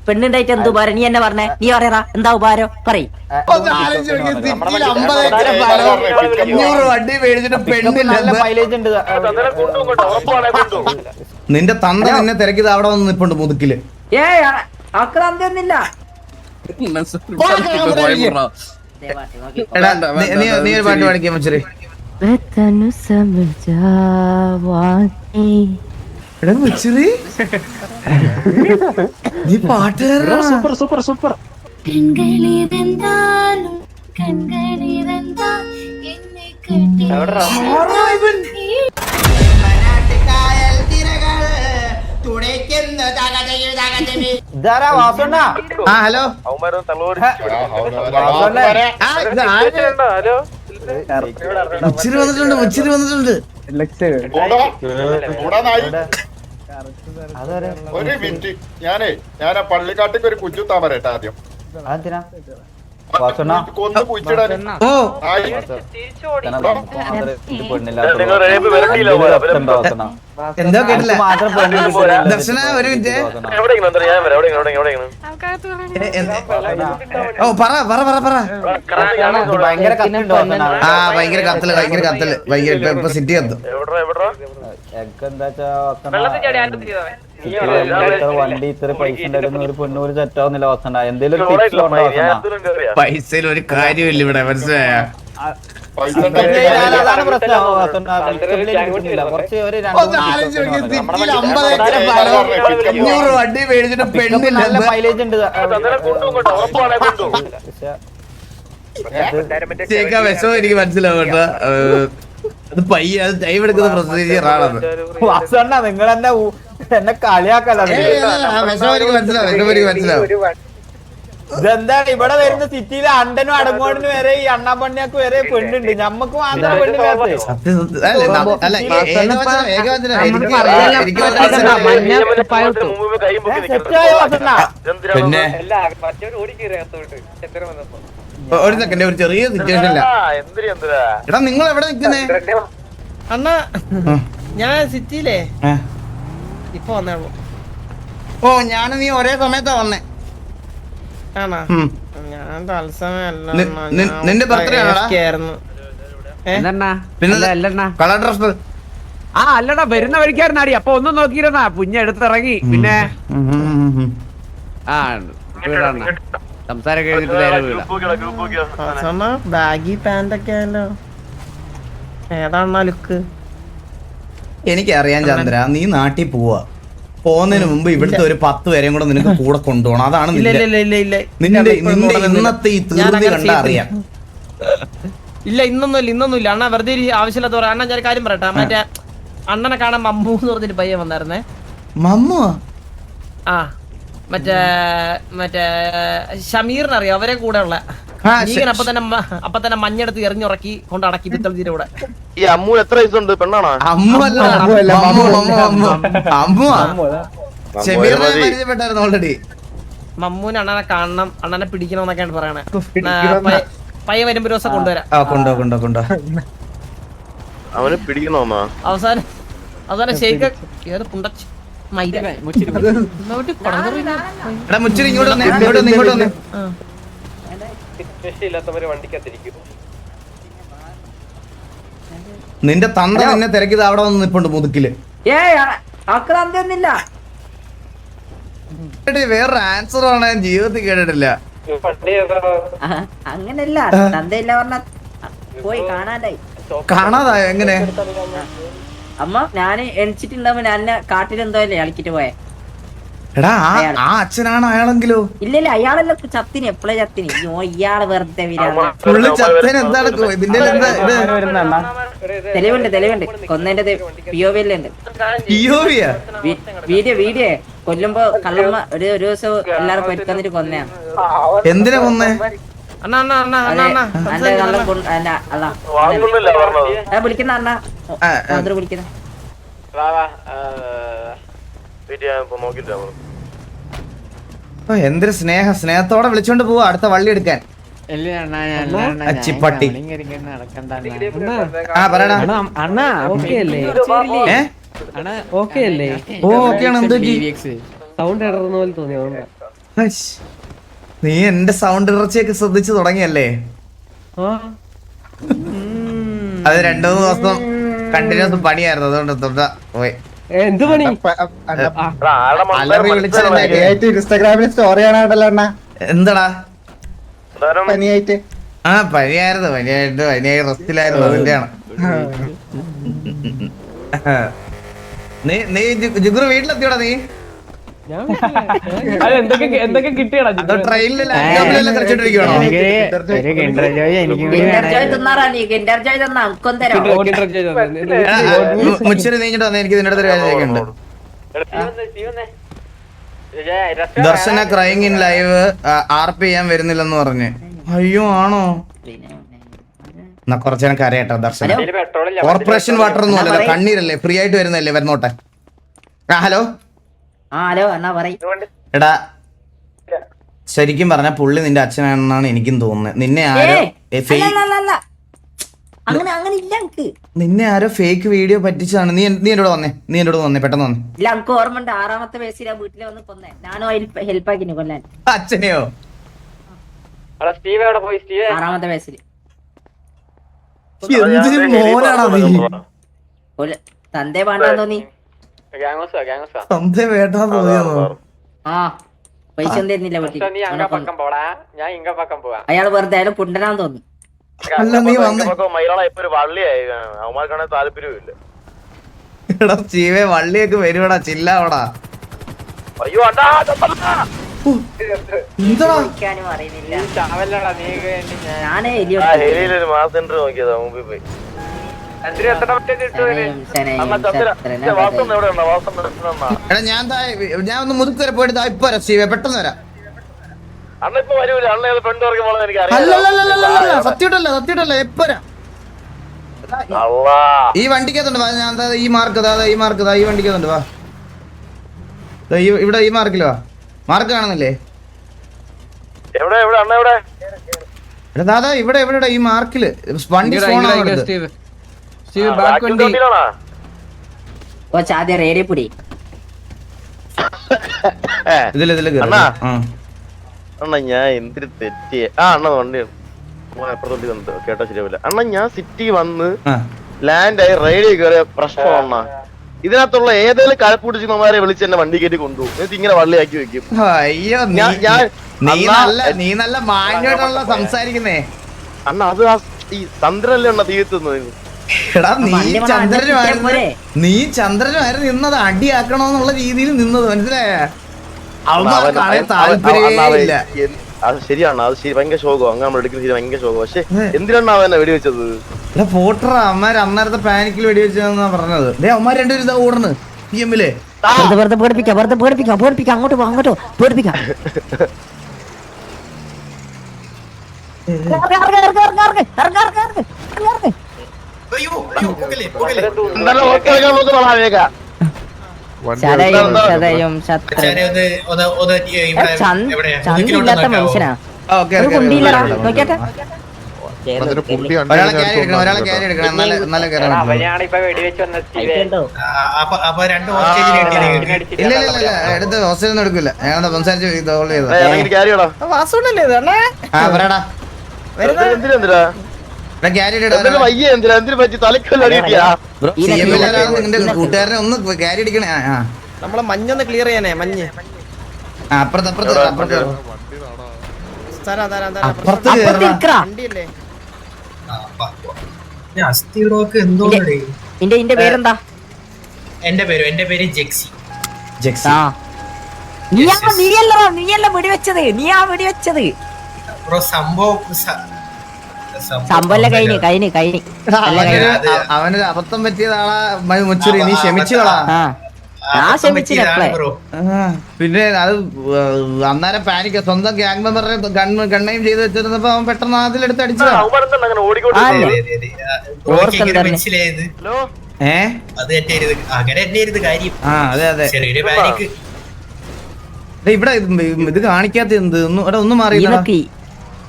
പെണ്ണുണ്ടായിട്ട് എന്ത് ഉപകാരം? നീ എന്നെ പറഞ്ഞേ, നീ പറയറാ എന്താ ഉപകാരം പറയും. നിന്റെ തന്ത നിന്നെ തിരക്കിയത് അവിടെ വന്ന് നിപ്പുണ്ട് മുതുക്കില്. ആക്രാന്തിയൊന്നുമില്ല. നീ ഒരു പാട്ട് പാടിക്കാൻ വെച്ചേ. നീ പാട്ടുകാരനാ. Super super super. ഹലോ മുച്ചിരി വന്നിട്ടുണ്ട്, മുച്ചിരി വന്നിട്ടുണ്ട്. ഒരു മിനിറ്റ്, ഞാനേ ഞാൻ ആ പള്ളിക്കാട്ടിക്ക് ഒരു കുഞ്ചുത്താൻ പറയട്ടെ ആദ്യം. കൊന്ന് കുഴിച്ചിടാൻ എന്തോ കേട്ടില്ല. ദർശന ഒരു മിനിറ്റ്. ഓ പറ പറ പറ പറ. ആ ഭയങ്കര കത്തല്, ഭയങ്കര കത്തല്, ഭയങ്കര ഇപ്പൊ സിറ്റി കത്തും. വണ്ടി ഇത്ര പൈസ ഒരു പെണ്ണൂര് സെറ്റാവുന്നില്ല വസണ്ട. എന്തെങ്കിലും പൈസയിൽ ഒരു കാര്യമില്ല ഇവിടെ, മനസ്സിലായ? അതാണ് പ്രശ്നം. കുറച്ച് ഒരു വണ്ടി മേടിച്ചിട്ട് പെണ്ണില്ല. നല്ല മൈലേജ് ഉണ്ട്. വിഷമം എനിക്ക് മനസ്സിലാവും കേട്ടോ. അത് പയ്യ, അത് ടൈം എടുക്കുന്ന പ്രൊസീജിയർ ആണത്. വസണ്ട നിങ്ങൾ എന്നെ കളിയാക്കല്ലോ. ഇതെന്താണ് ഇവിടെ വരുന്ന സിറ്റിയിലെ അണ്ടനും അടങ്ങോടിനും വരെ ഈ അണ്ണാപ്പണ്ണിയാക്ക് വരെ പെണ്ണുണ്ട്. ഞമ്മക്ക് മാത്രം പെണ്ണില്ലാത്ത. പിന്നെ ഒരു സെക്കൻഡ്, ഒരു ചെറിയ സിറ്റുവേഷൻ ഇല്ല. എടാ നിങ്ങൾ എവിടെ നിക്കുന്നേ? അണ്ണാ ഞാൻ സിറ്റിയിലേ ഇപ്പൊ വന്നേളൂ. ഓ ഞാനും നീ ഒരേ സമയത്താ വന്നേ. ആണോ? ഞാൻ തത്സമയല്ല, നിന്റെ ബർത്ത്ഡേ ആണോടാ? പിന്നെ കളർ ഡ്രസ്. ആ അല്ലടാ, വരുന്ന വഴിക്കാരനാടി. അപ്പൊ ഒന്നും നോക്കിയിരുന്നാ പുഞ്ഞ എടുത്തിറങ്ങി. പിന്നെ ആ വീടാണ് സംസാരം കഴിഞ്ഞിട്ട് നേരെ വീടാ. ബാഗി പാന്റ് ഒക്കെ ആയല്ലോ. ഏതാണ ലുക്ക്? എനിക്കറിയാൻ ചന്ദ്ര, നീ നാട്ടിൽ പോവാ. പോകുന്നതിന് മുമ്പ് ഇവിടുത്തെ ഒരു 10 പേരെയും കൂടെ നിനക്ക് കൂടെ കൊണ്ടുപോകണം. അതാണ് നിന്റെ ഇന്നത്തെ ഈ തീർന്നി കണ്ടാ അറിയാം. ഇല്ല ഇന്നൊന്നുമില്ല അണ്ണാ, വെറുതെ ആവശ്യമില്ലാത്ത പറയാം. അണ്ണാ ഞാൻ കാര്യം പറയട്ടെ, മറ്റേ അണ്ണനെ കാണാൻ മമ്മൂ എന്ന് പറഞ്ഞൊരു പയ്യൻ വന്നായിരുന്നേ. മമ്മു? ആ മറ്റേ ഷമീറിനറിയോ? അവരെ കൂടെ ഉള്ള അപ്പൊ തന്നെ മഞ്ഞെടുത്ത് എറിഞ്ഞുറക്കി കൊണ്ട് അടക്കി പിത്തളത്തിന്റെ കൂടെ. ഈ അമ്മു എത്ര വയസ്സുണ്ട്? പെണ്ണാണോ? ഓൾറെഡി മമ്മൂന് അണ്ണനെ കാണണം, അണ്ണനെ പിടിക്കണം എന്നൊക്കെയാണ് പറയണേ. പയ്യ വരുമ്പോ ഒരു ദിവസം കൊണ്ടുവരാം. അവനെ പിടിക്കണോന്നാ? അവസാനം ഷെയ്ക്ക് ഏത് പുണ്ടച്ച് നിന്റെ തന്ത നിന്നെ തിരക്കിയത് അവിടെ വന്ന് നിപ്പുണ്ട് മുതുക്കില്. ആക്രാന്തിയൊന്നുമില്ല. വേറൊരു ആൻസർ ആണ് ഞാൻ ജീവിതത്തിൽ കേട്ടിട്ടില്ല. അങ്ങനല്ല, തന്തയില്ല പറഞ്ഞ പോയി കാണാണ്ടായി. കാണാതായോ? എങ്ങനെ? അമ്മ ഞാന് എണിച്ചിട്ടുണ്ടാവുമ്പോ ഞാൻ കാട്ടിലെന്തോ അല്ലേ കളിക്കിട്ട് പോയെ. എടാ ആ അച്ഛനാണ് അയാളെങ്കിലോ? ഇല്ല അയാളെല്ലാം ചത്തിന്, എപ്പോഴും ചത്തിന്. ഇയാള് വെറുതെ ഫുള്ള് ചത്തന്. എന്താണ് ഇതിന്റെ തെളിവുണ്ട് കൊന്നതിന്റെ POV ഉണ്ട്. വീഡിയോ കൊല്ലുമ്പോ കള്ളമ്മ ഒരു ദിവസം എല്ലാരും പൊരുത്തന്നിട്ട് കൊന്നയാണ്. എന്തിനാ കൊന്നേ? വിളിക്കുന്ന അണ്ണ വിളിക്കുന്ന എന്തൊരു സ്നേഹത്തോടെ വിളിച്ചോണ്ട് പോവാ അടുത്ത വള്ളി എടുക്കാൻ. അച്ചിപ്പട്ടി. ആ പറയടാ. അണ്ണാ ഓക്കെ അല്ലേ? ഓക്കെയാണ്. എന്തോ സൗണ്ട് ഇടർന്ന പോലെ തോന്നി. ഹൈഷ്. നീ എന്റെ സൗണ്ട് ഇറച്ചിയൊക്കെ ശ്രദ്ധിച്ചു തുടങ്ങിയല്ലേ? അത് 2-3 ദിവസം കണ്ടിന്യൂസ് പണിയായിരുന്നു, അതുകൊണ്ട് പോയി. എന്ത് പണി? അലറി വിളിച്ചതിന്റെ ഇൻസ്റ്റാഗ്രാമിൽ സ്റ്റോറി കാണാണ്ടല്ലോ അണ്ണ. എന്താടാ? പനിയായിട്ട്. ആ പനിയായി റെസ്റ്റിലായിരുന്നു, അതിന്റെയാണ്. നീ ജുഗുറു വീട്ടിലെത്തിയോടാ? നീ എന്തൊക്കെ കിട്ടിയടാ? അതോ ട്രെയിനിൽ ലാപ്ടോപ്പിലെല്ലാം കളിച്ചോണ്ടിരിക്കണോ? മുച്ചിരി നീങ്ങിട്ട് വന്നേ, എനിക്ക് നിന്റെ അടുത്തൊരു കാര്യം ചോദിക്കുന്നുണ്ട്. ദർശന ക്രൈങ് ഇൻ ലൈവ് RP ചെയ്യാൻ വരുന്നില്ലെന്ന് പറഞ്ഞ്. അയ്യോ ആണോ? എന്നാ കുറച്ചേരം കരയട്ടോ ദർശന. കോർപ്പറേഷൻ വാട്ടർ ഒന്നും അല്ലല്ലോ, കണ്ണീരല്ലേ, ഫ്രീ ആയിട്ട് വരുന്നല്ലേ, വരുന്നോട്ടെ. ഹലോ എടാ, ശരിക്കും പറഞ്ഞ പുള്ളി നിന്റെ അച്ഛനാണെന്നാണ് എനിക്കും തോന്നുന്നത്. നിന്നെ ആരോ ഫേക്ക് വീഡിയോ പറ്റിച്ചതാണ്. നീ എന്നോട് വന്നേ പെട്ടെന്ന് വന്നേ. ഇല്ല, എനിക്ക് ഓർമ്മ ഉണ്ട്. 6ാമത്തെ വയസ്സിൽ ആ വീട്ടിൽ വന്ന് കൊന്നേ. ഞാനും ഹെൽപ്പ് ആക്കിന് കൊല്ലാൻ. അച്ഛനെയോ? 6ാമത്തെ വയസ്സിൽ എന്തൊരു മോനാണോ നീ? തന്തേ വേണ്ടാന്ന് തോന്നി. തന്തേ വേണ്ടാന്ന് തോന്നിയാണോ? ആ പൈസ ഒന്നും തരുന്നില്ല വീട്ടിൽ. അയാള് വെറുതെ അയാൾ പുണ്ടനാന്ന് തോന്നി. അല്ല നീ വന്നേ. എടാ ചീവേ, വള്ളിയൊക്കെ വരുവടാ, ചില്ലാവടാ. എന്താ ചോദിക്കാനും അറിയുന്നില്ല. ഞാനേ എടാ ഞാൻ ഒന്ന് മുതുക്ക് വരെ പോയിട്ട് ഇപ്പൊ വരാം ചീവേ, പെട്ടെന്ന് വരാം. സത്യമായിട്ടല്ല എപ്പോ വരാം. ഈ വണ്ടിക്കകത്തുണ്ട്, ഞാൻ ഈ മാർക്ക് ഈ വണ്ടിക്കകത്തുണ്ട്. വാ, ഇവിടെ ഈ മാർക്കില് വാ. മാർക്ക് കാണുന്നില്ലേ? എടാ ദാദാ, ഇവിടെ ഈ മാർക്കില് വണ്ടി ആദ്യം റേഡിയോ പൊടി ഇതില് അണ്ണ ഞാൻ എന്തിന് തെറ്റിയ അണ്ണ വണ്ടി കേട്ടോ ശരിയാവില്ല. അണ്ണ ഞാൻ സിറ്റി വന്ന് ലാൻഡായി റേഡിയോ കയറിയ പ്രശ്നം അണ്ണ. ഇതിനകത്തുള്ള ഏതെങ്കിലും കഴപ്പൂട്ടിച്ചിമാരെ വിളിച്ച് എന്നെ വണ്ടി കയറ്റി കൊണ്ടുപോകും. എന്നിട്ട് ഇങ്ങനെ വള്ളിയാക്കി വെക്കും. അയ്യോ, നീ നല്ല മാന്യമായിട്ടുള്ള സംസാരിക്കുന്നേ അണ്ണ. അത് ഈ ചന്ദ്രനല്ലേ അണ്ണ തീർത്തുന്നത്. എടാ നീ ചന്ദ്രനുമായിരുന്നു നിന്നത്, അടിയാക്കണോന്നുള്ള രീതിയിൽ നിന്നത്, മനസ്സിലായ? താല്പര്യമില്ല. അത് ശരിയാണ്, അത് ഭയങ്കര ശോകം. അങ്ങനെ നമ്മൾ എടുക്കുന്ന ശരി ഭയങ്കര ശോകം. പക്ഷെ എന്തിനാണ് അവനെ വെടിവെച്ചത്? പോട്ടറ അമ്മമാര് അന്നേരത്തെ പാനിക്കിൽ വെടിവെച്ചതെന്നാ പറഞ്ഞത്. അമ്മമാർ രണ്ടുപേരും ഇതാ ഓടുന്നു PMല്. അങ്ങോട്ട് പേടിപ്പിക്കാം. ചന്തില്ലാത്ത മനുഷ്യനാ. ഒരാളെ ക്യാരി എടുക്കണം. നല്ല ഇല്ല എടുത്ത് ഹോസ്റ്റലിൽ ഒന്നും എടുക്കില്ല. ഞങ്ങളെ സംസാരിച്ച് പറയടാ. നിന്റെ കൂട്ടുകാരനെ ഒന്ന് ക്യാരി അടിക്കണേ. നമ്മളെ മഞ്ഞൊന്ന് ക്ലിയർ ചെയ്യാനേ, മഞ്ഞ് അപ്പുറത്ത് വണ്ടിയല്ലേ. എന്റെ പേരെന്താ? എന്റെ പേര് ജെക്സി. നീയല്ല വെടിവെച്ചത്. നീയാ വെടിവെച്ചത്. സംഭവല്ല കഴിഞ്ഞ് അവനൊരു അബദ്ധം പറ്റിയതാളാ മുച്ചുറി. നീ ക്ഷമിച്ചോളാ. പിന്നെ അത് അന്നേരം പാനിക്ക. സ്വന്തം ഗ്യാങ് മെമ്പറിനെ ഗണ്ണയും ചെയ്ത് വെച്ചിരുന്നപ്പോ അവൻ പെട്ടെന്ന് അതിലെടുത്ത് അടിച്ചതാ. ഇവിടെ ഇത് കാണിക്കാത്ത എന്ത് ഒന്നും മാറി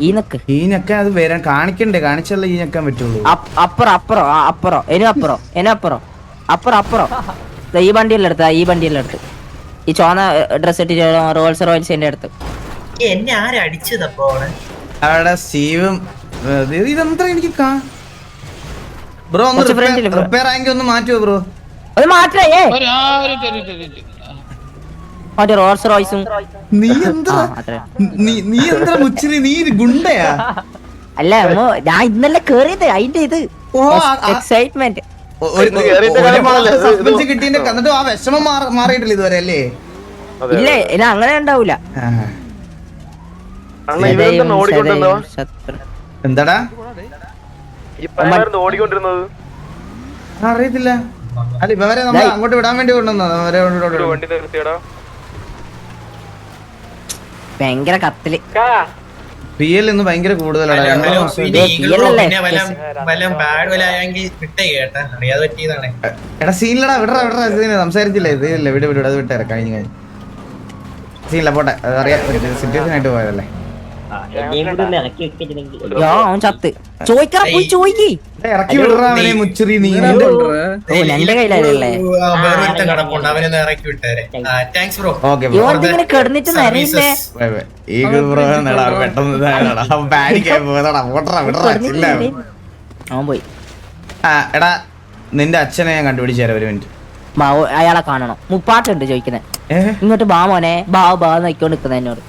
ഈ ഞെക്ക അത് വരാൻ കാണിക്കണ്ടേ? കാണിച്ചല്ലേ ഈ ഞെക്കാൻ പറ്റുള്ളൂ. അപ്പുറം ഈ വണ്ടിയെല്ലാം എടുത്ത ഈ ചോന്ന ഡ്രസ് ഇട്ടിട്ട് റോൾസ് റോയ്സിന്റെ അടുത്ത്. എന്നെ ആരടിച്ചതപ്പോ അവിടെ? അവിടെ സ്റ്റീവും ഇതെന്താ എനിക്ക് ബ്രോ ഒന്ന് കുറച്ച് front ല് bro. റിപ്പയർ ആയെങ്കിൽ ഒന്ന് മാറ്റുമോ ബ്രോ? അത് മാറ്റേ മറ്റേ റോൾസ് റോയ്സും. നീ എന്താ അത്രേ. നീ എന്താ മുച്ചിരി, നീ ഒരു ഗുണ്ടയാ? അല്ല അമ്മോ, ഞാൻ ഇന്നലെ കേറിയത് അതിന്റെ ഇത് ഓ, എക്സൈറ്റ്മെന്റ്. സസ്പെൻസ് കിട്ടിയതിന്റെ എന്നിട്ട് ആ വിഷമം മാറിയിട്ടില്ല ഇതുവരെ അല്ലേ? ഇല്ല ഇനി അങ്ങനെ ഉണ്ടാവൂല. അണ്ണ ഇവരെന്താണ് ഓടിക്കൊണ്ടിരുന്നോ? എന്താടാ ഈ പയ്യന്മാരെന്താ ഓടിക്കൊണ്ടിരുന്നത്? അറിയത്തില്ല. അല്ല ഇവരെ നമ്മൾ അങ്ങോട്ട് വിടാൻ വേണ്ടി കൊണ്ടുവന്നത്. വണ്ടി നിർത്തിയടാ. ഭയങ്കര കത്തില്. PL ഇന്ന് ഭയങ്കര കൂടുതലാണ്. എടാ സീനിലടാ, വിടറാ സീന് സംസാരിച്ചില്ല. ഇത് ഇല്ല, വിട് അത് വിട്ടേരാ. കഴിഞ്ഞു സീനില്ല, പോട്ടെ. അറിയാം, സിറ്റുവേഷൻ ആയിട്ട് പോയതല്ലേ. അവൻ ചത്ത്. ചോദിക്കറ പോയി ചോദിക്ക്. ഇറക്കി വിടറാ അവനെ മുച്ചിരി. നീ എന്റെ കയ്യിലല്ലേ. ഓക്കെ ഇവന്തിങ്ങനെ കിടന്നിട്ട് നിറയില്ലേ. പെട്ടെന്ന് പാനിക്കായി പോയതാടാ. പോട്ടറാ വിടറാ. ഇല്ല അവൻ പോയി. എടാ നിന്റെ അച്ഛനെ ഞാൻ കണ്ടുപിടിച്ചു തരാം, ഒരു മിനിറ്റ്. അയാളെ കാണണം. മുപ്പാട്ടുണ്ട് ചോദിക്കുന്നത്. ഇങ്ങോട്ട് ബാ മോനെ, ബാ നോക്കിക്കൊണ്ട് നിക്കുന്ന എന്നോട്.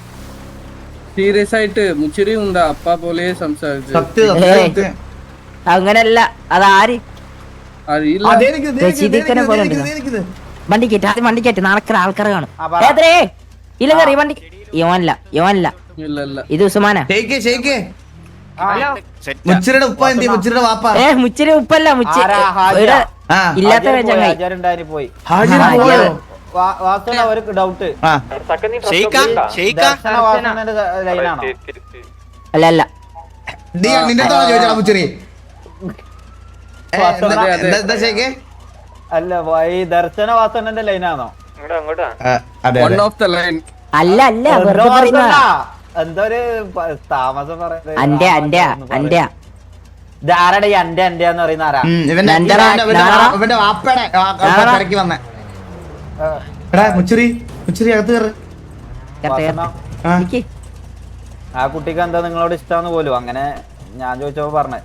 സീരിയസ് ആയിട്ട് മുച്ചിരി ഉണ്ടാ അപ്പ പോലെ സംസാരിച്ചു. അങ്ങനല്ല, അതാര് അറിയില്ല. വണ്ടി കയറ്റി, ആദ്യം വണ്ടി കയറ്റി. നാളെ ആൾക്കാർ കാണും. ഏതേ ഇല്ല കയറി വണ്ടി. യോനല്ല ഇല്ല ഇത് ഉസ്മാനാ. മുച്ചിരിയുടെ ഉപ്പ എന്തി? മുച്ചിരിയുടെ വാപ്പ? മുച്ചിരി ഉപ്പല്ല, ഇല്ലാത്ത ചങ്ങായി. പോയി പോയോ? വാസന ഒരു ഡൗട്ട്. ലൈനാണോ? അല്ല നിന്റെ ചോദിച്ചാ മുച്ചിരി? എന്താ ഷേക്ക്? അല്ല ഈ ദർശന വാസനന്റെ ലൈനാണോ? അതെ വൺ ഓഫ് ദ ലൈൻ. അല്ല വെറുതെ പറയുന്നതാ. എന്തോ ഒരു താമസം പറയുന്നത്. അന്റെ ഇതാരടെ ഈ അന്റെ പറയുന്ന ആരാ? ഇവന്റെ വാപ്പയുടെ തിരക്കി വന്നേ. എടാ മുച്ചിരി അകത്ത് കയറ്. ആ കുട്ടിക്ക് എന്താ നിങ്ങളോട് ഇഷ്ടമാന്ന് പോലും അങ്ങനെ ഞാൻ ചോദിച്ചപ്പോ പറഞ്ഞേ.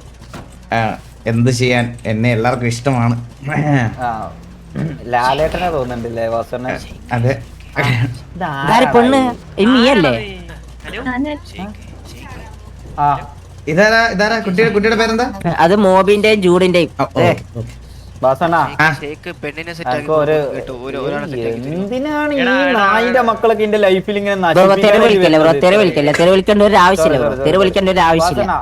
എന്ത് ചെയ്യാൻ, എന്നെ എല്ലാവർക്കും ഇഷ്ടമാണ്. ലാലേട്ടനെ തോന്നുന്നുണ്ടല്ലേ വാസന? അതെ. പെണ്ണ് നീയല്ലേ? ആ ഇതാരാ കുട്ടിയുടെ പേരെന്താ? അത് മോബിന്റെയും ജൂഡിന്റെയും. വാസന എന്തിനാണ് ഈ നായിന്റെ മക്കളൊക്കെ എന്റെ ലൈഫിൽ ഇങ്ങനെ തെരുവിളിക്കേണ്ട ഒരു ആവശ്യമില്ല.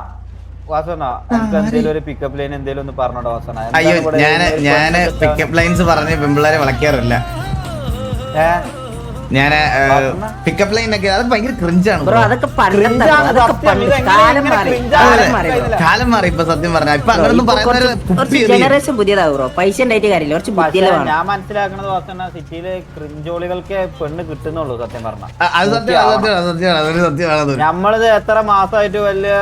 വാസന എനിക്ക് എന്തേലും ഒരു പിക്കപ്പ് ലൈൻ എന്തേലും ഒന്ന് പറഞ്ഞോട്ടോ വാസന. അയ്യോ ഞാന് പിക്കപ്പ് ലൈൻസ് പറഞ്ഞ് പെമ്പിള്ളേരെ വളയ്ക്കാറില്ല. ഞാന് പിക്കപ്പ് ലൈൻ ഒക്കെ അത് ഭയങ്കര ക്രിഞ്ചാണ്. കാലം മാറി ഇപ്പൊ, സത്യം പറഞ്ഞ ഇപ്പൊ അങ്ങനൊന്നും പറയുന്ന ജനറേഷൻ പുതിയതാവും ബ്രോ. പൈസ ഉണ്ടായിട്ട് കാര്യമില്ല, കുറച്ച് ബുദ്ധിയിലാണ്. ഞാൻ മനസ്സിലാക്കണത് വാസന സിറ്റിയിലെ ക്രിഞ്ചോളികൾക്ക് പെണ്ണ് കിട്ടുന്നുള്ളൂ സത്യം പറഞ്ഞ. അത് സത്യമാണ്. നമ്മളിത് എത്ര മാസമായിട്ട് വലിയ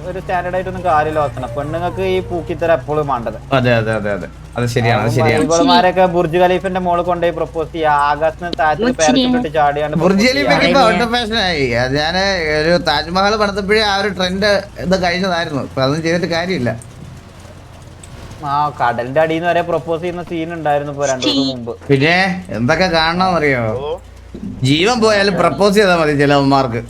ഒരു സ്റ്റാൻഡേർഡ് ആയിട്ടൊന്നും കാര്യമില്ല വാസന. പെണ്ണുങ്ങൾക്ക് ഈ പൂക്കിത്തര എപ്പോഴും വേണ്ടത്. അതെ അത് ശരിയാണ്. ഇവളുമാരൊക്കെ ബുർജ് ഖലീഫിന്റെ മോള് കൊണ്ടുപോയി പ്രപ്പോസ് ചെയ്യാ. ആകാശത്തിന് താഴത്തിൽ പാരച്യൂട്ട് ചാടിയാണ്ട് ബുർജ് ഖലീഫ ഔട്ട് ഓഫ് ഫാഷനായി. ഞാന് ഒരു താജ്മഹൽ പണിതപ്പോഴേ ആ ഒരു ട്രെൻഡ് ഇത് കഴിഞ്ഞതായിരുന്നു. ഇപ്പൊ അതൊന്നും ചെയ്തിട്ട് കാര്യമില്ല. കടലിന്റെ അടിയിൽ നിന്ന് വരെ പ്രപ്പോസ് ചെയ്യുന്ന സീൻ ഉണ്ടായിരുന്നു ഇപ്പൊ 2 ദിവസം മുമ്പ്. പിന്നെ എന്തൊക്കെ കാണണമെന്നറിയോ? ജീവൻ പോയാലും പ്രപ്പോസ് ചെയ്താൽ മതി ചിലവന്മാർക്ക്.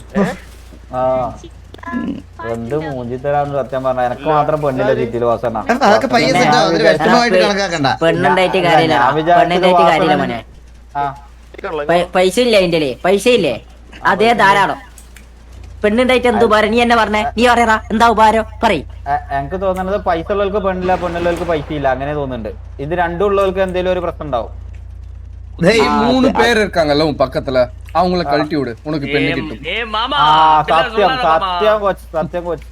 എന്ത് മൂഞ്ചി തരാന്ന് സത്യം പറഞ്ഞ. എനക്ക് മാത്രം പെണ്ണില്ല ചീറ്റില് വാസന. അതൊക്കെ പയ്യെ വ്യക്തമായിട്ട് കണക്കാക്കണ്ട. പെണ്ണുണ്ടായിട്ട് കാര്യമില്ല മോനെ. പൈസ ഇല്ല അതിന്റെ പൈസ ഇല്ലേ? അതേ ധാരാളം. പെണ്ണുണ്ടായിട്ട് എന്ത് ഉപകാരം? നീ എന്നെ പറഞ്ഞേ, നീ പറയാ എന്താ ഉപകാരം പറയും. എനിക്ക് തോന്നുന്നത് പൈസ ഉള്ളവർക്ക് പെണ്ണില്ല, പെണ്ണുള്ളവർക്ക് പൈസ ഇല്ല, അങ്ങനെ തോന്നുന്നുണ്ട്. ഇത് രണ്ടും ഉള്ളവർക്ക് എന്തെങ്കിലും ഒരു പ്രശ്നം ഉണ്ടാവും. 3 பேர் இருக்காங்கல்ல உன் பக்கத்துல, அவங்கள கழட்டி விடு, உனக்கு பெண்ணு கிட்டும். സത്യം കൊച്ച്.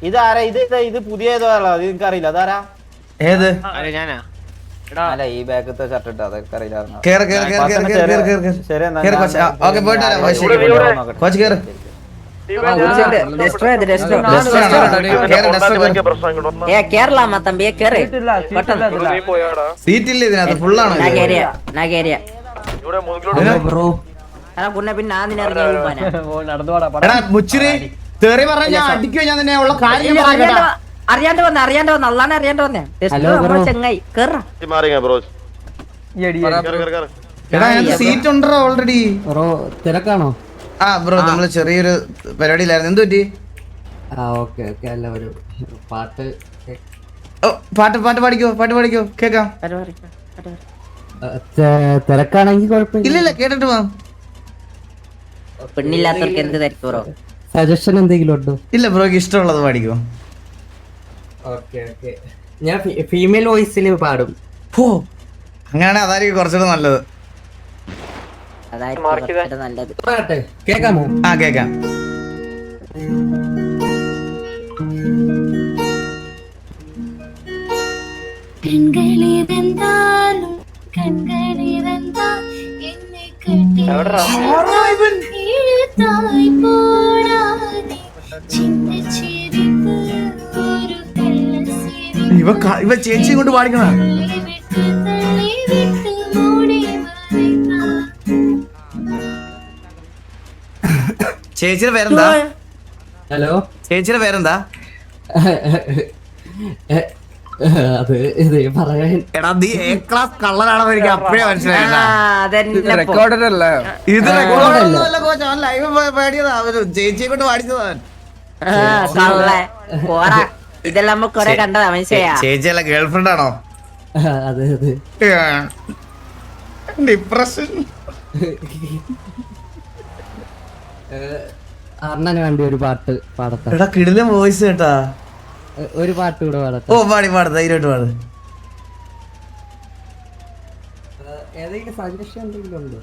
ഇതാരാ? ഇത് പുതിയ ഏതോ ഇത് എനിക്കറിയില്ല. അതാരാ? ഏത്? അല്ല ഈ ബാക്കത്തെ ഷർട്ട് ഇട്ട അതൊക്കെ അറിയില്ലായിരുന്നു. കേരള തമ്പി സീറ്റില്ല ഇതിനകത്ത് ഫുള്ളാണ്. എടാ കുണ്ണ പിന്നെ ആ നിന്നെ ഇറങ്ങി എടാ മുച്ചിരി തെറി പറഞ്ഞ ഞാൻ അടിക്കുക ഞാൻ തന്നെ ഉള്ള കാര്യം പറയാം. അറിയാണ്ട് വന്ന അള്ളാനെ അറിയാണ്ട് വന്നേ ചെങ്ങായി കേറാ എടാ എനിക്ക് സീറ്റ് ഉണ്ടോ ഓൾറെഡി? തിരക്കാണോ? ആ ബ്രോ നമ്മള് ചെറിയൊരു പരിപാടിയിലായിരുന്നു. എന്ത് പറ്റി? അല്ല ഒരു പാട്ട് ഓ പാട്ട് പാടിക്കോ കേക്കാം. തിരക്കാണെങ്കിൽ കുഴപ്പമില്ല. ഇല്ല കേട്ടിട്ട് പോവാം. പെണ്ണില്ലാത്തവർക്ക് എന്ത് തിരക്ക് ബ്രോ? സജഷൻ എന്തെങ്കിലും ഉണ്ടോ? ഇല്ല ബ്രോക്ക് ഇഷ്ടമുള്ളത് പാടിക്കോ. ഞാൻ ഫീമെയിൽ വോയിസിൽ പാടും. ഓ അങ്ങനെയാണെങ്കിൽ അതായിരിക്കും കുറച്ചുകൂടെ നല്ലത്. അതായിരിക്കും നല്ലത്. കേക്കാമോ? ആ കേക്കാം. ഇവ ചേച്ചി കൊണ്ട് പാടിക്കണ. ചേച്ചിയുടെ പേരെന്താ? ഹലോ ചേച്ചിയുടെ പേരെന്താ? അത് ഇത് പറയാൻ എടാ നീ എ ക്ലാസ് കള്ളനാണെന്ന് എനിക്ക് അപ്പഴേ മനസ്സിലായി. റെക്കോർഡഡ് അല്ല ഇത് റെക്കോർഡല്ല കോച്ച്, അവൻ ലൈവ് പാടിയതാ. അവര് ചേച്ചിയെ കൊണ്ട് പാടിച്ചതാ. ഇതെല്ലാം നമുക്ക് കൊറേ കണ്ടതാ മനസ്സിലായാ. ചേച്ചിയല്ല ഗേൾഫ്രണ്ട് ആണോ? അതെ അതെ. ഡിപ്രഷൻ. അണ്ണന് വേണ്ടി ഒരു പാട്ട് പാടട്ടെ? എടാ കിടിലൻ വോയിസ് കേട്ടാ. ഒരു പാട്ട് കൂടെ പാടട്ടെ? ഓ പാട് ധൈര്യമായിട്ട് പാട്. ഏതെങ്കിലും സജഷൻ എന്തെങ്കിലും ഉണ്ടോ?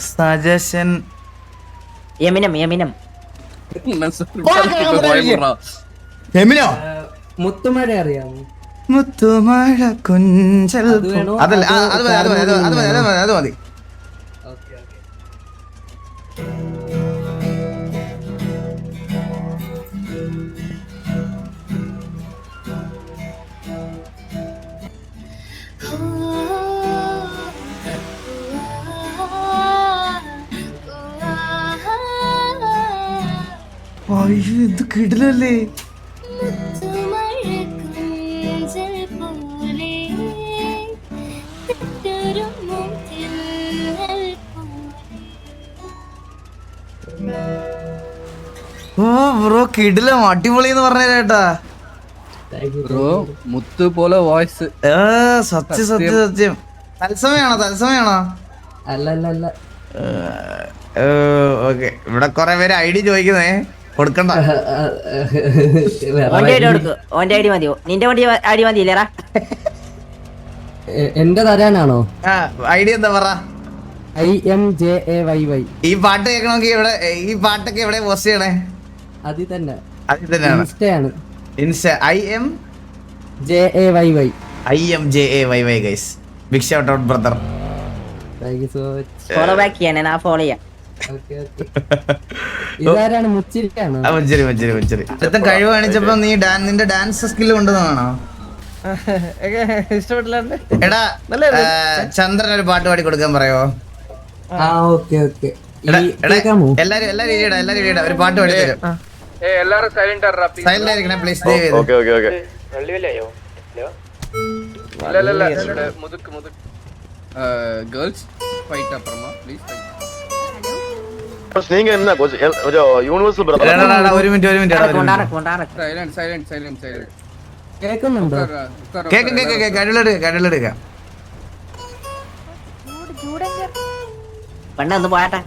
Suggestion യമിനം amino? മുത്തുമഴ അറിയാമോ? മുത്തുമഴ കുഞ്ചൽ. അതല്ല അത് മതി. അയ്യോ ഇത് കിടിലല്ലേ. ഓ ബ്രോ കിടിലം അടിപൊളി എന്ന് പറഞ്ഞ കേട്ടാ ബ്രോ. മുത്ത് പോലെ വോയിസ്. സത്യം. തത്സമയാണോ? അല്ല ഓക്കെ. ഇവിടെ കൊറേ പേര് ഐഡി ചോദിക്കുന്നേ, കൊടുക്കണ്ട. ഓന്റെ ഐഡി മതിയോ? നിന്റെ ഐഡി മതിയില്ലേറാ? എന്റെ തരാനാണോ? ഐഡി എന്താ പറ? IMJAYY. ഈ പാട്ട് കേൾക്കണമെങ്കിൽ ഇവിടെ ഈ പാട്ടൊക്കെ എവിടെ പോസ്റ്റ് ചെയ്യണേ? അതിൽ തന്നെയാണ്. ഇൻസ്റ്റയാണ്. IMJAYY guys. Big shout out brother. Thank you so much. Follow back ചെയ്യാൻ ഞാൻ ഫോളോ ചെയ്യാം. ഇതാരാണ്? മുച്ചിരിക്കാണോ? മുച്ചിരി. അടുത്ത കഴിവ് കാണിച്ചപ്പോ നീ നിന്റെ ഡാൻസ് സ്കില്ല് കൊണ്ടുവന്നാണോ? ഇഷ്ടപ്പെട്ടില്ലാണ്ട്. എടാ ചന്ദ്രൻ ഒരു പാട്ട് പാടി കൊടുക്കാൻ പറയോ? ഓക്കെ. എല്ലാരും ഒരു പാട്ട് പാടി തരും. സൈലന്റ് ആയിരിക്കണേ പ്ലീസ്. ഗേൾസ് ഫൈറ്റ് അപ്പുറമാ പ്ലീസ്. நீங்க என்ன ஒரு യൂണിവേഴ്സൽ ബ്രദർ. ഒരു മിനിറ്റ് സൈലന്റ് കേക്കുന്നുണ്ടോ? കടലെടുക്കാം. പെണ്ണ ഒന്ന് പോയാട്ടെ.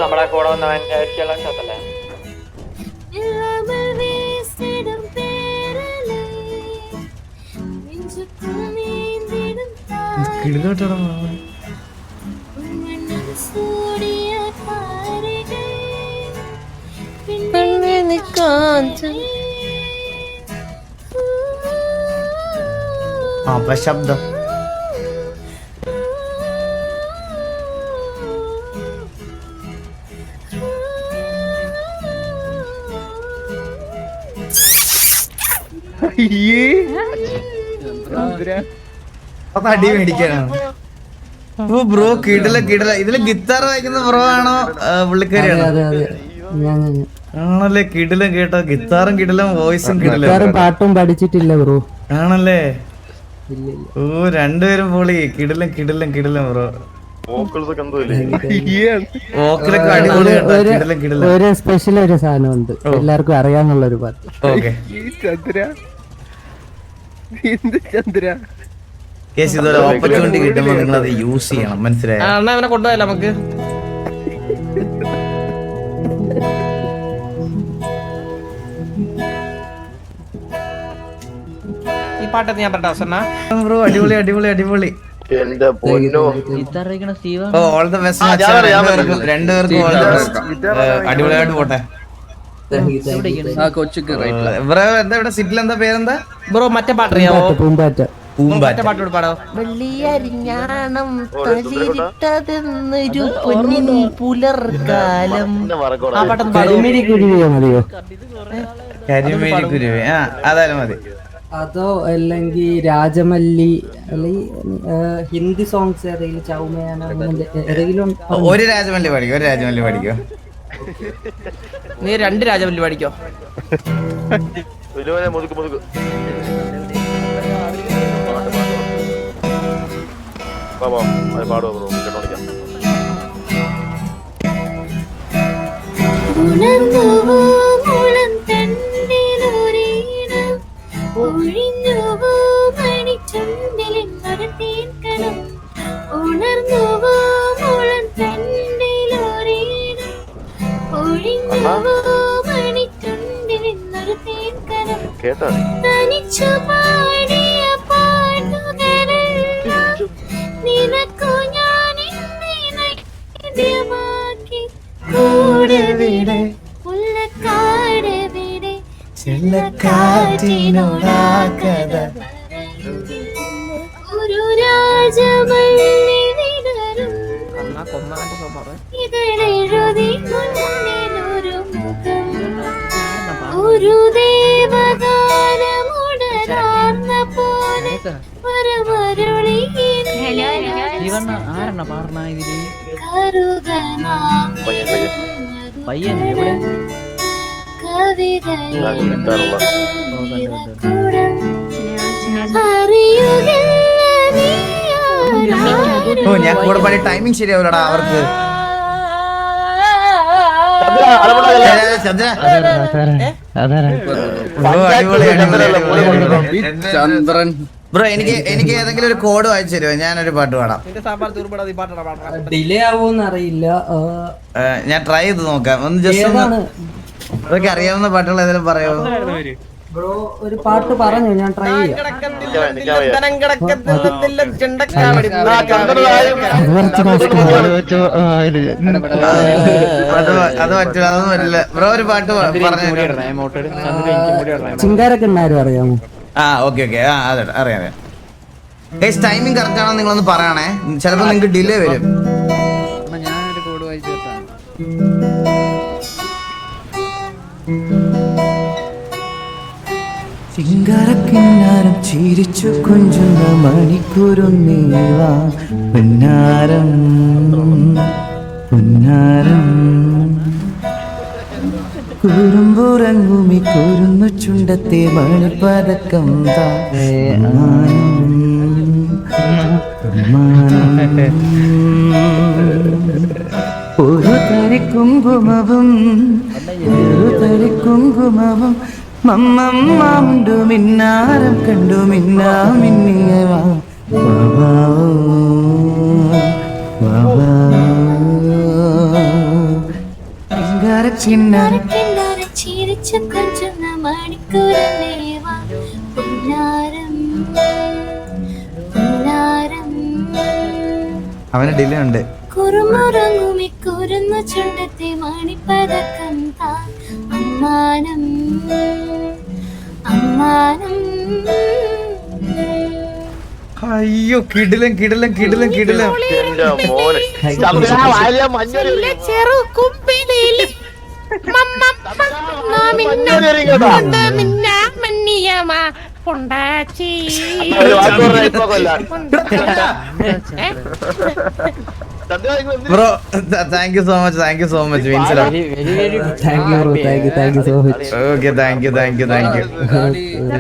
നമ്മുടെ കൂടെ വന്നവൻ ചത്തല്ലേ? കിളിലോട്ടാണ്. പ്രശബ്ദം അടി മേടിക്കാനാണ്. ഓ ബ്രോ കിടല ഇതില് ഗിത്താർ വായിക്കുന്ന ബ്രോ ആണോ പുള്ളിക്കാരിയാണോ? അതെ ആണല്ലേ, കിടിലം കേട്ടോ, ഗിത്താറും കിടിലം വോയിസും കിടിലം. പാട്ടും പഠിച്ചിട്ടില്ല ബ്രോ. ആണല്ലേ, ഇല്ല ഓ രണ്ടുപേരും പൊളി, കിടിലം ബ്രോ. വോക്കൽസൊക്കെ എന്തോ ഇല്ലേ? വോക്കലൊക്കെ അടിപൊളി കേട്ടോ, കിടിലം. ഒരു സ്പെഷ്യൽ ഒരു സാധനം ഉണ്ട്, എല്ലാവർക്കും അറിയാന്നുള്ള ഒരു പാട്ട്. ഓക്കെ ഇതുപോലെ ഓപ്പർച്യൂണിറ്റി കിട്ടുമ്പോ നിങ്ങൾ അത് യൂസ് ചെയ്യണം, മനസ്സിലായോ? അണ്ണ അവനെ കൊണ്ടുപോയല്ലോ നമുക്ക്. ഈ പാട്ട് ഞാൻ പറഞ്ഞ ബ്രോ അടിപൊളി. എന്റെ പൊന്നോ. ഓ ഓൾ ദ ബെസ്റ്റ്. രണ്ടുപേർക്കും ഓൾ ദ ബെസ്റ്റ്. അടിപൊളിയായിട്ട് പോട്ടെ ബ്രോ. എന്താ ഇവിടെ സിറ്റിൽ എന്താ പേരെന്താ ബ്രോ? മറ്റേ പാട്ടറിയാവോ? പൂമ്പാറ്റ. പാട്ടോട് പാടോ. വെള്ളിയരിഞ്ഞാണം തളിരിട്ടതെന്നൊരു പൊന്നിൻ പുലർക്കാലം. ആ പാട്ടൊന്ന് പാടോ. കരിമിഴിക്കുരുവിയോ മതിയോ? കരിമേരിക്കുരുവി, ആ അതായാലും മതി. അതോ അല്ലെങ്കിൽ രാജമല്ലി, അല്ലെങ്കിൽ ഹിന്ദി സോങ്സ് ഏതെങ്കിലും, ചൗമയാന ഏതെങ്കിലും. ഒരു രാജമല്ലി പഠിക്കോ. നീ 2 രാജമല്ലി പഠിക്കോ. മുതുക്ക് പാടുവോ ബ്രോ? കേട്ടോളിക്കാം. കേട്ടോ ഒരു രാജമല്ലി വിടരും ഇതെഴുതി മുന്നിലൊരു മുഖം, ഒരു ദേവഗാനമുടലാർന്ന പോലെ വരമരുളി ഓ ഞാൻ കൂടെ പാടി ടൈമിംഗ് ശരിയാവില്ലടാ അവർക്ക്. ചന്ദ്രൻ ബ്രോ എനിക്ക് ഏതെങ്കിലും ഒരു കോഡ് വായിച്ചു തരുമോ? ഞാനൊരു പാട്ട് പാടാം. ഡിലേ ആവോന്ന് അറിയില്ല. ഞാൻ ട്രൈ ചെയ്ത് നോക്കാം. ഒന്ന് ജസ്റ്റ് അതൊക്കെ അറിയാവുന്ന പാട്ടുകൾ ഏതെങ്കിലും പറയാമോ ബ്രോ? ഒരു പാട്ട് പറഞ്ഞു, ഞാൻ ട്രൈ ചെയ്യാം. അത് പറ്റില്ല, അതൊന്നും പറ്റില്ല ബ്രോ. ഒരു പാട്ട് പറഞ്ഞു. ചിങ്കാരൊക്കെ ഉണ്ടാരും അറിയാമോ? ആ ഓക്കെ ആ അതെ അറിയാം. ടൈമിംഗ് കറക്റ്റ് ആണോ നിങ്ങളൊന്ന് പറയണേ, ചിലപ്പോ നിങ്ങക്ക് ഡിലേ വരും. ഞാനൊരു കോഡ് വായിച്ചു. ചിങ്കാരക്കിന്നാരം ചിരിച്ചു കൊഞ്ചുന്ന മണിക്കൂരുന്നീവാ പുന്നാരം കുറുമ്പുറങ്ങുമി കുരുന്നു ചുണ്ടത്തെ മണിപ്പതക്കം ഒരു തരി കുങ്കുമവും മമ്മമ്മു മിന്നാരം കണ്ടു മിന്നിയവാ അവന് ഡിലേ ഉണ്ട്. കുറുമുറങ്ങുമി കുരുന്നു ചുണ്ടത്തെ മണിപ്പതക്കം താ അമ്മാനം അമ്മാനം. അയ്യോ കിടിലം കിടിലം കിടിലം കിടിലം. എന്റെ മോനെ ചെറു കുമ്പിളിൽ bro thank you so much വിൻസലോ. Thank you so much. Okay thank you.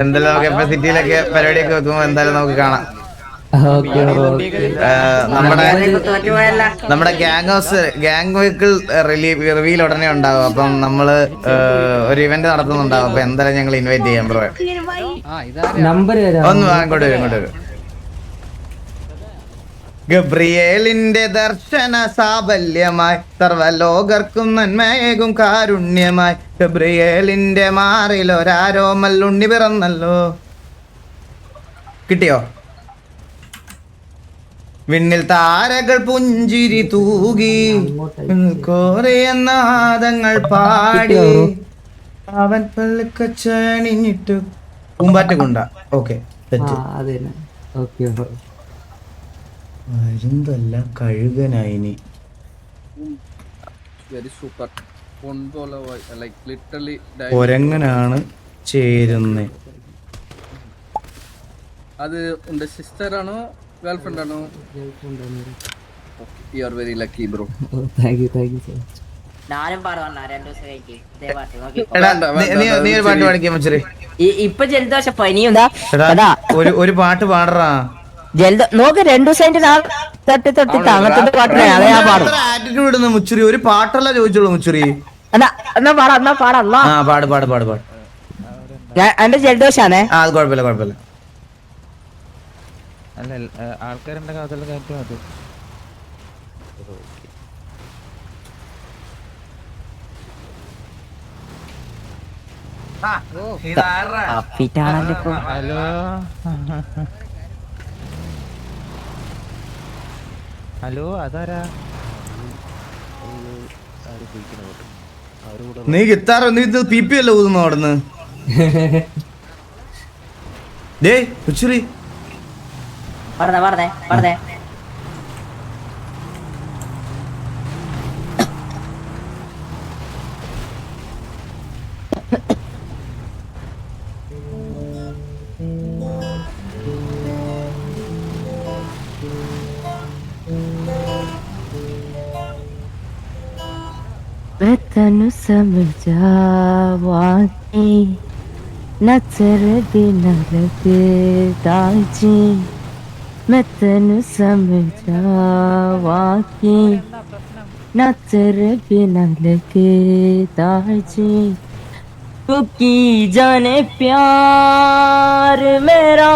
എന്തായാലും നമുക്ക് എപ്പോ സിറ്റിയിലൊക്കെ പരിപാടിയൊക്കെ വെക്കുമ്പോ എന്തായാലും നമുക്ക് കാണാം. Okay bro. നമ്മുടെ ഗ്യാങ് വെഹിക്കിൾ റിവീൽ ഉടനെ ഉണ്ടാവും. അപ്പം നമ്മള് ഒരു ഇവന്റ് നടത്തുന്നുണ്ടാവും. അപ്പൊ എന്തായാലും ഞങ്ങൾ ഇൻവൈറ്റ് ചെയ്യാം ബ്രോ. നമ്പർ ഒന്ന് അങ്ങോട്ട് വരും. ഗബ്രിയേലിന്റെ ദർശന സാബല്യമായി സർവലോകർക്കും നന്മയേകും കാരുണ്യമായി ഗബ്രിയേലിന്റെ മാറിലൊരാരോമൽ ഉണ്ണി പിറന്നല്ലോ. കിട്ടിയോ? വിണ്ണിൽ താരകൾ പുഞ്ചിരി തൂകി കോറിയനാദങ്ങൾ പാടി അവൻ പള്ളിക്കച്ചണിഞ്ഞിട്ടു പൂമ്പാറ്റ കൊണ്ട. ഓക്കെ അരുന്തല്ല കഴുകനായിനി. Very super. ലൈക്ക് ലിറ്ററലി ഒരങ്ങനാണ് ചേരുന്നത്. അത് ഉന്റെ സിസ്റ്റർ ആണോ ഗേൾഫ്രണ്ട് ആണോ? You are very lucky bro. Thank you so much. ഞാനും പാടുവാ 2 ദിവസം കഴിഞ്ഞ് ഇതേ പാട്ട് നീ ഒരു പാട്ട് പാടിക്കാൻ മച്ചറി. ഇപ്പൊ ജലദോഷ പനിയും ഒരു പാട്ട് പാടറാ. നോക്ക് 2 ദിവസം തട്ടി അങ്ങനത്തെ പാട്ടിനെ അതെ ഞാൻ പാടും. ആറ്റിറ്റ്യൂഡ് ഇടുന്ന മുച്ചറി. ഒരു പാട്ടല്ല ചോദിച്ചോളൂ മുച്ചറി. എന്നാ പാടാം. പാട്. എന്റെ ജലദോഷാണേ. അത് കുഴപ്പമില്ല. അല്ല ആൾക്കാരുടെ കാതൽ കയറ്റും അത്. ഹലോ അതാരാ? നീ ഗിത്താറോ? നീ ഇത് പി പി അല്ല ഊതുന്നു അവിടുന്ന്. ഡേ മുച്ചറി പറഞ്ഞേ मैं तनु समझा वाकी नजर बिना लगे दाजी. मैं तनु समझा वाकी नजर बिना लगे दाजी. तू की जाने प्यार मेरा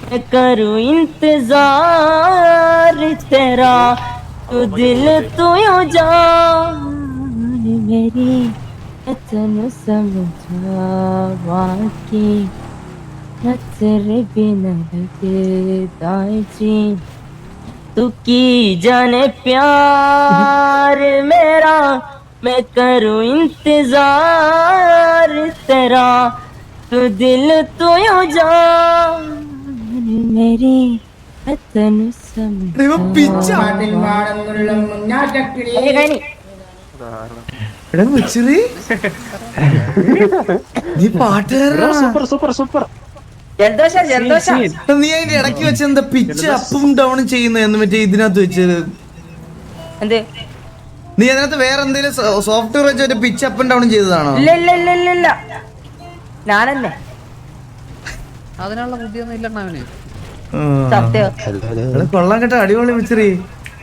मैं करूँ इंतजार तेरा. तू दिल तू यूं जान मेरी तनु समझा वाकी नजर बिना लगे दाजी. तू की जाने प्यार मेरा मैं करूँ इंतजार तेरा. तू दिल तू यूं जान मेरी तनु समझा. നീ പാട്ടുകാരനാ. സൂപ്പർ നീ അതിന്റെ ഇടയ്ക്ക് വെച്ച് എന്താ പിച്ച് അപ്പും ഡൗണും ചെയ്യുന്ന എന്ന് മറ്റേ ഇതിനകത്ത് വെച്ചത് എന്ത്? നീ അതിനകത്ത് വേറെ എന്തെങ്കിലും സോഫ്റ്റ്വെയർ വെച്ച് പിച്ച് അപ്പും ഡൗണും ചെയ്തതാണോ? ഇല്ല ഞാനല്ലേ. അതിനുള്ള ബുദ്ധിയൊന്നും ഇല്ല അവന്. കൊള്ളാൻ കേട്ടോ. അടിപൊളി മിച്ചറി.